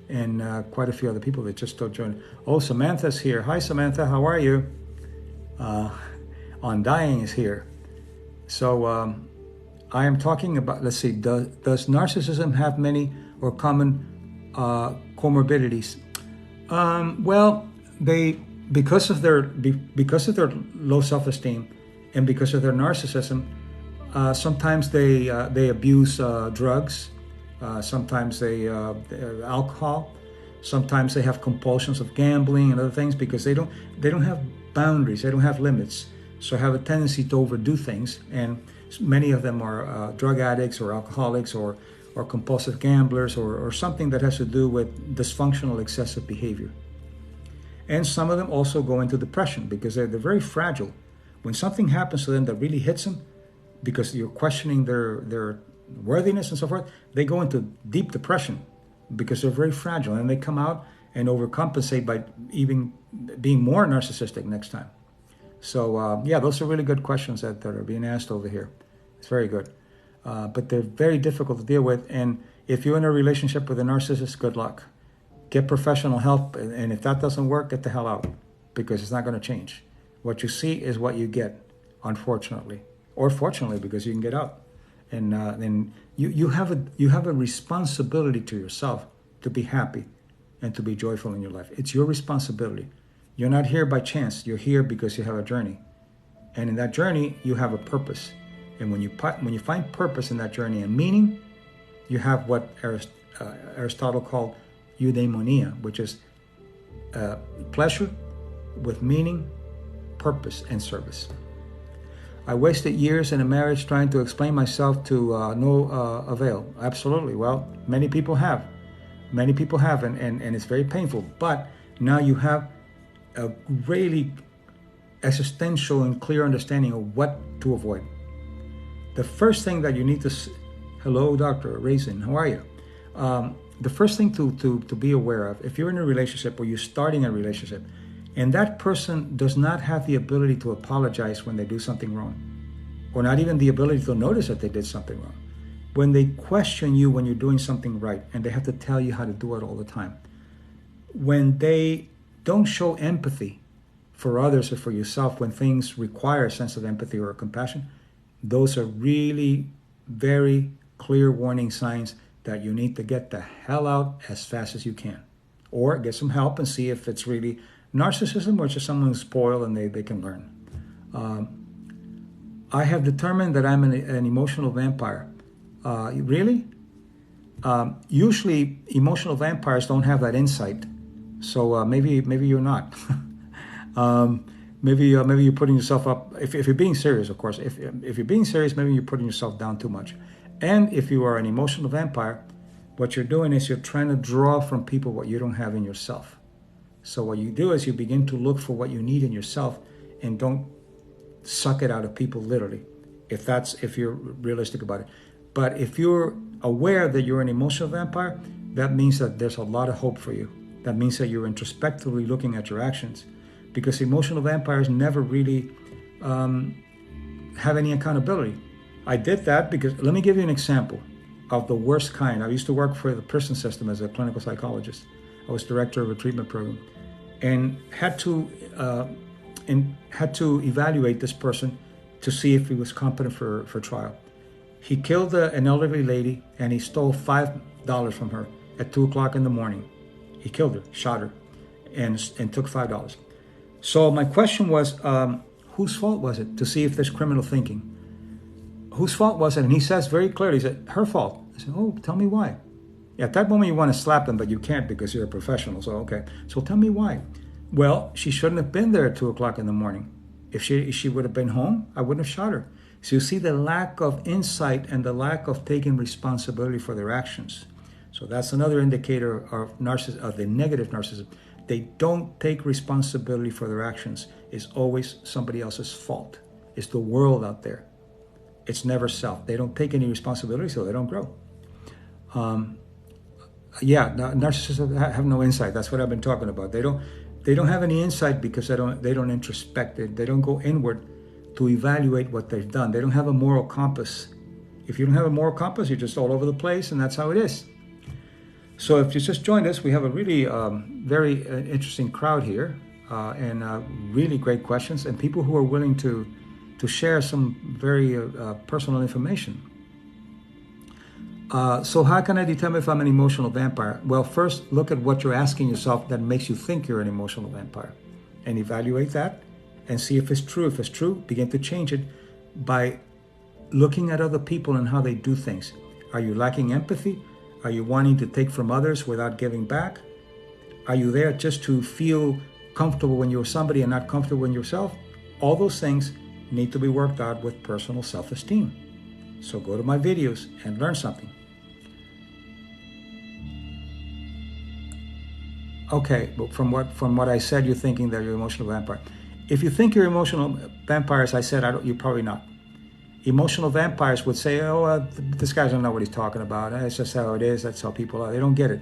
and quite a few other people that just don't join. Oh, Samantha's here. Hi, Samantha. How are you? Undying is here. So I am talking about, let's see, does narcissism have many or common comorbidities? Well, because of their low self-esteem and because of their narcissism, sometimes they abuse drugs, sometimes they alcohol, sometimes they have compulsions of gambling and other things, because they don't have boundaries, they don't have limits, so have a tendency to overdo things. And many of them are drug addicts or alcoholics or compulsive gamblers or something that has to do with dysfunctional excessive behavior. And some of them also go into depression because they're very fragile. When something happens to them that really hits them, because you're questioning their worthiness and so forth, they go into deep depression because they're very fragile, and they come out and overcompensate by even being more narcissistic next time. So yeah, those are really good questions that are being asked over here. It's very good. But they're very difficult to deal with. And if you're in a relationship with a narcissist, good luck. Get professional help. And if that doesn't work, get the hell out, because it's not going to change. What you see is what you get, unfortunately. Or fortunately, because you can get out. And then you have a responsibility to yourself to be happy and to be joyful in your life. It's your responsibility. You're not here by chance. You're here because you have a journey. And in that journey, you have a purpose. And when you find purpose in that journey and meaning, you have what Aristotle called eudaimonia, which is pleasure with meaning, purpose, and service. I wasted years in a marriage trying to explain myself to no avail. Absolutely. Well, many people have. Many people have, and it's very painful. But now you have a really existential and clear understanding of what to avoid. The first thing that you need to... Hello, Dr. Raisin. How are you? The first thing to be aware of, if you're in a relationship or you're starting a relationship, and that person does not have the ability to apologize when they do something wrong, or not even the ability to notice that they did something wrong, when they question you when you're doing something right, and they have to tell you how to do it all the time, when they don't show empathy for others or for yourself when things require a sense of empathy or compassion, those are really very clear warning signs that you need to get the hell out as fast as you can. Or get some help and see if it's really narcissism or just someone who's spoiled and they can learn. I have determined that I'm an emotional vampire. Really? Usually emotional vampires don't have that insight. So maybe you're not. Maybe you're putting yourself up. If you're being serious, of course. If you're being serious, maybe you're putting yourself down too much. And if you are an emotional vampire, what you're doing is you're trying to draw from people what you don't have in yourself. So what you do is you begin to look for what you need in yourself and don't suck it out of people literally, if you're realistic about it. But if you're aware that you're an emotional vampire, that means that there's a lot of hope for you. That means that you're introspectively looking at your actions, because emotional vampires never really have any accountability. I did that because, let me give you an example of the worst kind. I used to work for the prison system as a clinical psychologist. I was director of a treatment program, and had to evaluate this person to see if he was competent for trial. He killed an elderly lady, and he stole $5 from her at 2 o'clock in the morning. He killed her, shot her, and took $5. So my question was, whose fault was it, to see if there's criminal thinking? Whose fault was it? And he says very clearly, he said, her fault. I said, oh, tell me why. At that moment you want to slap him, but you can't because you're a professional. So, okay, so tell me why. Well, she shouldn't have been there at 2 o'clock in the morning. If she would have been home, I wouldn't have shot her. So you see the lack of insight and the lack of taking responsibility for their actions. So that's another indicator of the negative narcissism. They don't take responsibility for their actions. It's always somebody else's fault. It's the world out there. It's never self. They don't take any responsibility, so they don't grow. Narcissists have no insight. That's what I've been talking about. They don't have any insight because they don't introspect. They don't go inward to evaluate what they've done. They don't have a moral compass. If you don't have a moral compass, you're just all over the place, and that's how it is. So if you just joined us, we have a really very interesting crowd here, and really great questions, and people who are willing to share some very personal information. So how can I determine if I'm an emotional vampire? Well, first, look at what you're asking yourself that makes you think you're an emotional vampire, and evaluate that and see if it's true. If it's true, begin to change it by looking at other people and how they do things. Are you lacking empathy? Are you wanting to take from others without giving back? Are you there just to feel comfortable when you're somebody and not comfortable in yourself? All those things need to be worked out with personal self-esteem. So go to my videos and learn something. Okay, but from what I said, you're thinking that you're an emotional vampire. If you think you're emotional vampires, I said you're probably not. Emotional vampires would say, oh, this guy doesn't know what he's talking about. It's just how it is. That's how people are. They don't get it.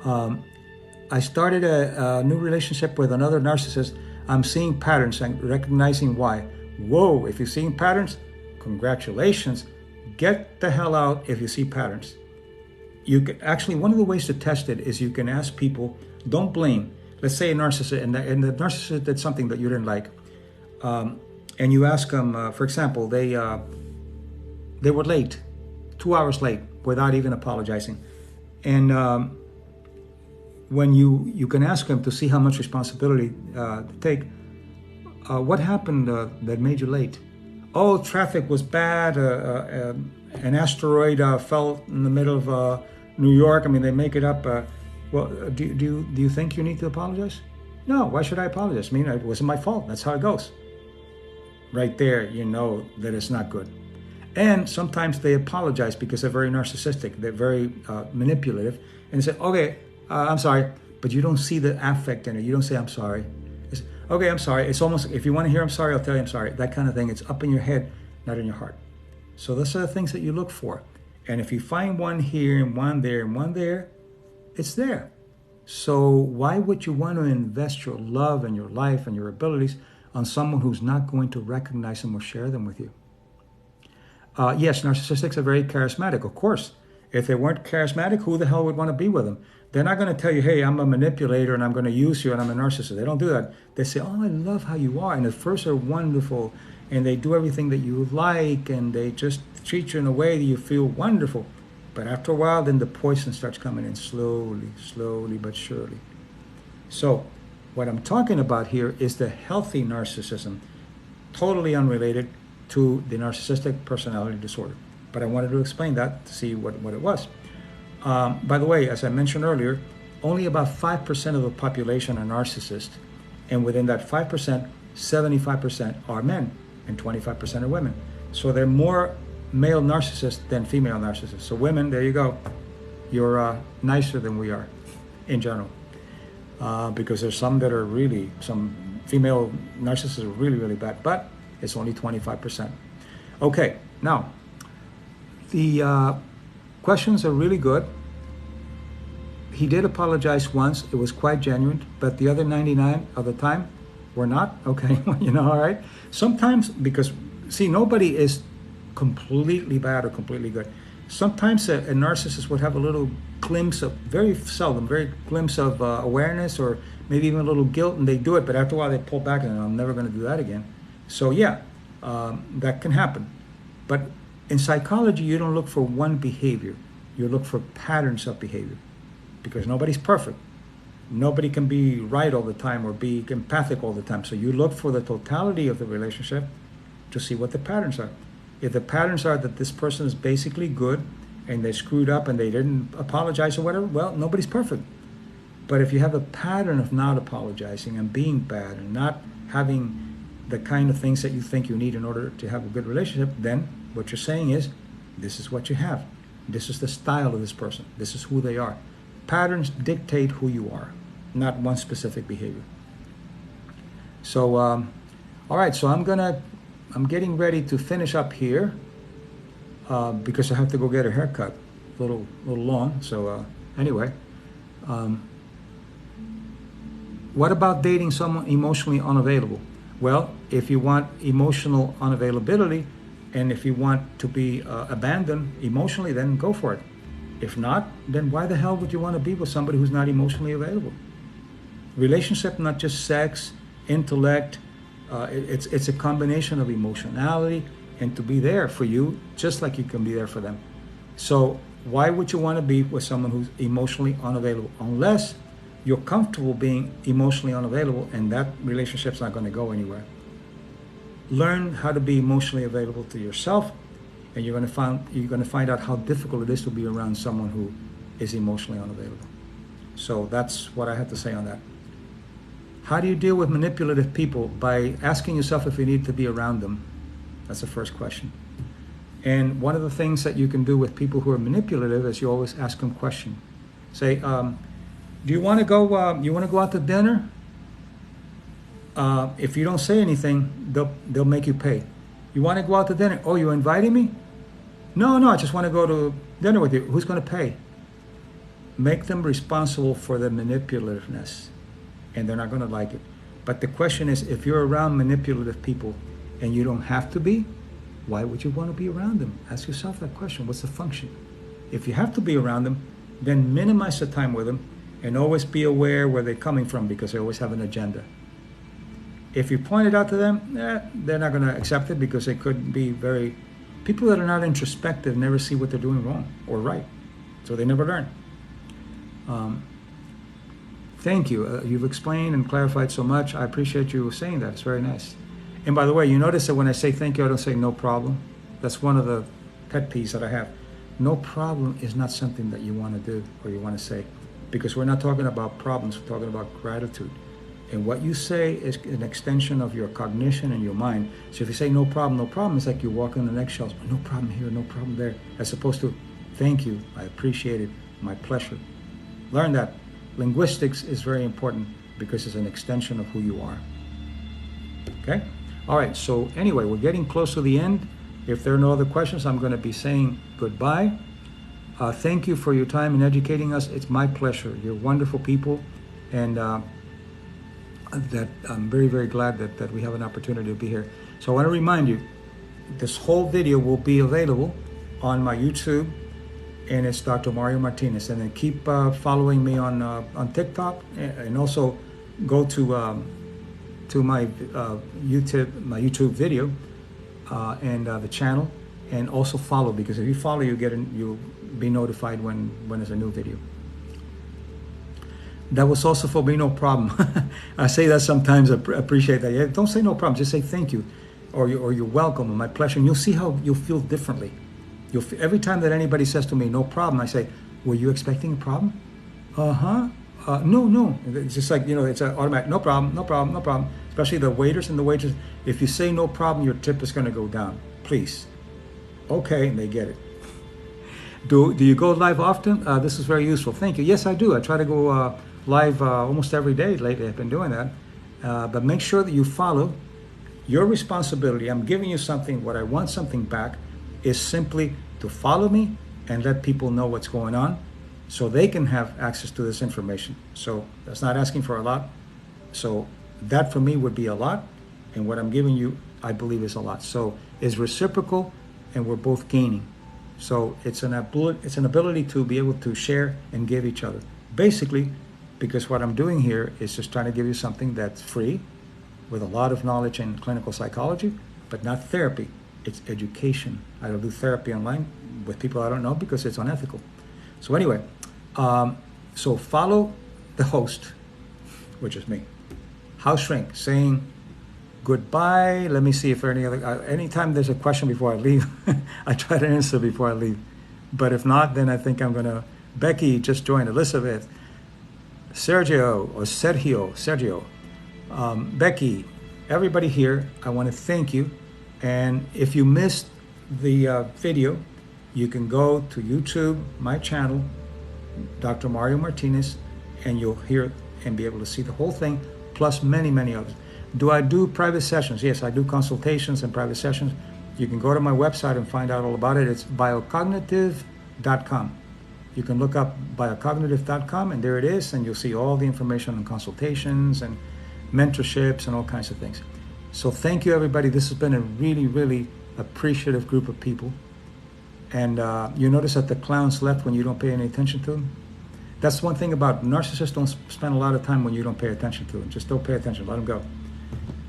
I started a new relationship with another narcissist. I'm seeing patterns and recognizing why. Whoa, if you're seeing patterns, congratulations. Get the hell out if you see patterns. You can actually, one of the ways to test it is you can ask people, don't blame. Let's say a narcissist, and the narcissist did something that you didn't like. And you ask them, for example, they were late, 2 hours late, without even apologizing. And when you can ask them to see how much responsibility to take, what happened that made you late? Oh, traffic was bad. An asteroid fell in the middle of New York. I mean, they make it up. Well, do you think you need to apologize? No, why should I apologize? I mean, it wasn't my fault. That's how it goes. Right there, you know that it's not good. And sometimes they apologize because they're very narcissistic. They're very manipulative. And they say, okay, I'm sorry. But you don't see the affect in it. You don't say, I'm sorry. It's, okay, I'm sorry. It's almost, if you want to hear I'm sorry, I'll tell you I'm sorry. That kind of thing. It's up in your head, not in your heart. So those are the things that you look for. And if you find one here and one there and one there, it's there. So why would you want to invest your love and your life and your abilities on someone who's not going to recognize them or share them with you? Yes, narcissistics are very charismatic, of course. If they weren't charismatic, who the hell would want to be with them? They're not going to tell you, hey, I'm a manipulator and I'm going to use you and I'm a narcissist. They don't do that. They say, oh, I love how you are. And at first they're wonderful and they do everything that you like and they just treat you in a way that you feel wonderful. But after a while, then the poison starts coming in slowly but surely. So what I'm talking about here is the healthy narcissism, totally unrelated to the narcissistic personality disorder. But I wanted to explain that to see what it was. By the way, as I mentioned earlier, only about 5% of the population are narcissists. And within that 5%, 75% are men and 25% are women. So they're more male narcissists than female narcissists. So women, there you go. you're nicer than we are in general. Because there's some that are really, some female narcissists are really, really bad, but it's only 25%. Okay, now, the questions are really good. He did apologize once. It was quite genuine, but the other 99 of the time were not. Okay, all right. Sometimes, because, see, nobody is completely bad or completely good. Sometimes a narcissist would have a little glimpse of, very seldom, very glimpse of awareness or maybe even a little guilt, and they do it, but after a while they pull back and I'm never going to do that again. So yeah, that can happen. But in psychology, you don't look for one behavior. You look for patterns of behavior, because nobody's perfect. Nobody can be right all the time or be empathic all the time. So you look for the totality of the relationship to see what the patterns are. If the patterns are that this person is basically good and they screwed up and they didn't apologize or whatever, well, nobody's perfect. But if you have a pattern of not apologizing and being bad and not having the kind of things that you think you need in order to have a good relationship, then what you're saying is, this is what you have. This is the style of this person. This is who they are. Patterns dictate who you are, not one specific behavior. So, all right, so I'm getting ready to finish up here because I have to go get a haircut. A little long. So anyway, what about dating someone emotionally unavailable? Well, if you want emotional unavailability and if you want to be abandoned emotionally, then go for it. If not, then why the hell would you want to be with somebody who's not emotionally available? Relationship, not just sex, intellect. It's a combination of emotionality and to be there for you, just like you can be there for them. So why would you want to be with someone who's emotionally unavailable? Unless you're comfortable being emotionally unavailable, and that relationship's not going to go anywhere. Learn how to be emotionally available to yourself, and you're going to find out how difficult it is to be around someone who is emotionally unavailable. So that's what I have to say on that. How do you deal with manipulative people? By asking yourself if you need to be around them. That's the first question. And one of the things that you can do with people who are manipulative is you always ask them a question. Say, do you want to go? You want to go out to dinner? If you don't say anything, they'll make you pay. You want to go out to dinner? Oh, you inviting me? No, I just want to go to dinner with you. Who's going to pay? Make them responsible for their manipulativeness, and they're not going to like it. But the question is, if you're around manipulative people and you don't have to be, why would you want to be around them? Ask yourself that question. What's the function? If you have to be around them, then minimize the time with them and always be aware where they're coming from, because they always have an agenda. If you point it out to them, they're not going to accept it, because they could be people that are not introspective never see what they're doing wrong or right. So they never learn. Thank you. You've explained and clarified so much. I appreciate you saying that. It's very nice. And by the way, you notice that when I say thank you, I don't say no problem. That's one of the pet peeves that I have. No problem is not something that you want to do or you want to say, because we're not talking about problems. We're talking about gratitude. And what you say is an extension of your cognition and your mind. So if you say no problem, it's like you're walking on the eggshells. No problem here, no problem there. As opposed to, thank you, I appreciate it, my pleasure. Learn that. Linguistics is very important because it's an extension of who you are. Okay? All right, so anyway, we're getting close to the end. If there are no other questions, I'm going to be saying goodbye. Thank you for your time in educating us. It's my pleasure. You're wonderful people. And that I'm very, very glad that we have an opportunity to be here. So I want to remind you, this whole video will be available on my YouTube, and it's Dr. Mario Martinez. And then keep following me on TikTok, and also go to my YouTube video and the channel, and also follow, because if you follow, you'll be notified when there's a new video. That was also for me, no problem. I say that sometimes. I appreciate that. Yeah, don't say no problem. Just say thank you, or you're welcome, or my pleasure. And you'll see how you'll feel differently. Every time that anybody says to me, no problem, I say, were you expecting a problem? No. It's just like, it's an automatic, no problem. Especially the waiters and the waitresses. If you say no problem, your tip is going to go down. Please. Okay, and they get it. Do you go live often? This is very useful. Thank you. Yes, I do. I try to go live almost every day lately. I've been doing that. But make sure that you follow your responsibility. I'm giving you something. What I want something back is simply to follow me and let people know what's going on so they can have access to this information. So that's not asking for a lot. So that for me would be a lot. And what I'm giving you, I believe, is a lot. So it's reciprocal and we're both gaining. So it's an ability to be able to share and give each other. Basically, because what I'm doing here is just trying to give you something that's free with a lot of knowledge in clinical psychology, but not therapy. It's education. I don't do therapy online with people I don't know because it's unethical. So anyway, so follow the host, which is me. House Shrink, saying goodbye. Let me see if there are any other, anytime there's a question before I leave, I try to answer before I leave. But if not, then I think I'm gonna, Becky just joined, Elizabeth, Sergio, Becky, everybody here, I want to thank you. And if you missed the video, you can go to YouTube, my channel, Dr. Mario Martinez, and you'll hear and be able to see the whole thing, plus many, many others. Do I do private sessions? Yes, I do consultations and private sessions. You can go to my website and find out all about it. It's biocognitive.com. You can look up biocognitive.com, and there it is, and you'll see all the information on consultations and mentorships and all kinds of things. So thank you, everybody. This has been a really, really appreciative group of people. And you notice that the clowns left when you don't pay any attention to them? That's one thing about narcissists. Don't spend a lot of time when you don't pay attention to them. Just don't pay attention. Let them go.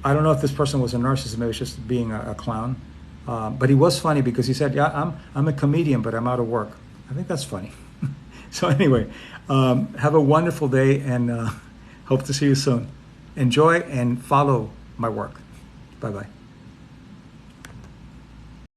I don't know if this person was a narcissist. Maybe it's just being a clown. But he was funny because he said, yeah, I'm a comedian, but I'm out of work. I think that's funny. So anyway, have a wonderful day, and hope to see you soon. Enjoy and follow my work. Bye-bye.